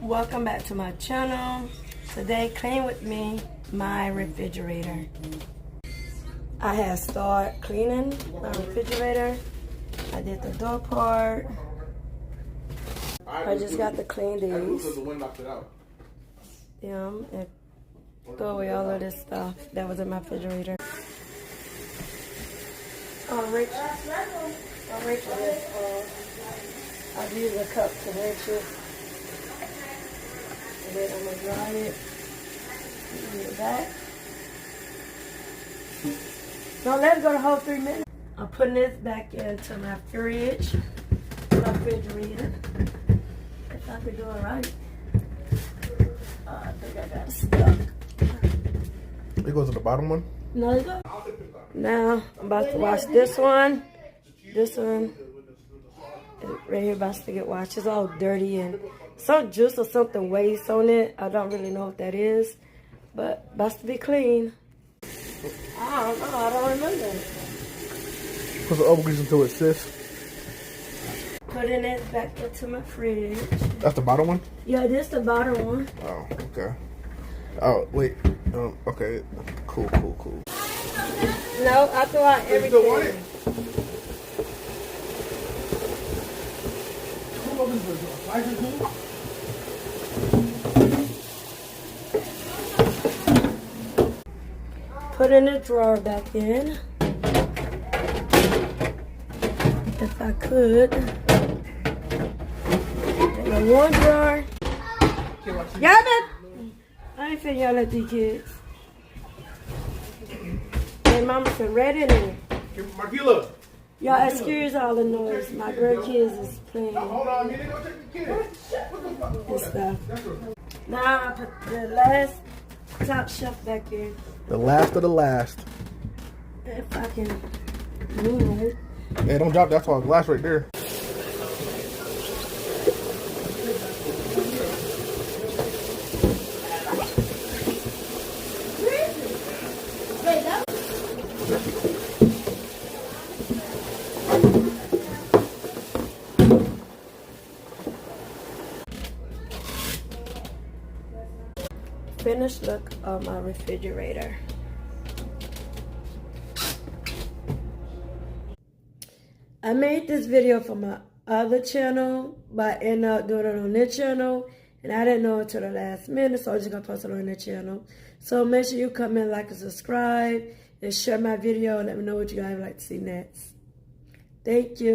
Welcome back to my channel. Today, clean with me my refrigerator. I have started cleaning my refrigerator. I did the door part. I just got to clean these. And throw away all of this stuff that was in my refrigerator. Rachel, I've used a cup to rinse it. And then I'm going to dry it. Give it back. Don't let it go the whole 3 minutes. I'm putting this back into my fridge. My refrigerator. If I could do it right. I think I got stuck. It goes to the bottom one? No, it goes. Now, I'm about to wash this one. This one. Right here about to get washed. It's all dirty and some juice or something waste on it. I don't really know what that is, but about to be clean. I don't know. I don't remember. Put some grease into it, sis. Putting it back into my fridge. That's the bottom one? Yeah, this the bottom one. Oh, okay. Oh, wait. Okay. Cool. No, I throw out everything. You still want it? Put in the drawer back in. If I could. In the one drawer. I ain't finna yell at these kids. Hey, mama said red in it. Marquila. Y'all excuse all the noise. My grandkids is playing Hold on, you didn't go check the kids. and stuff. Now I put the last top shelf back in. The last of the last. If I can move it. Hey, don't drop that all glass right there. Finished look of my refrigerator. I made this video for my other channel, but I ended up doing it on this channel, and I didn't know until the last minute, so I'm just gonna post it on this channel. So make sure you comment, like, and subscribe, and share my video, and let me know what you guys would like to see next. Thank you.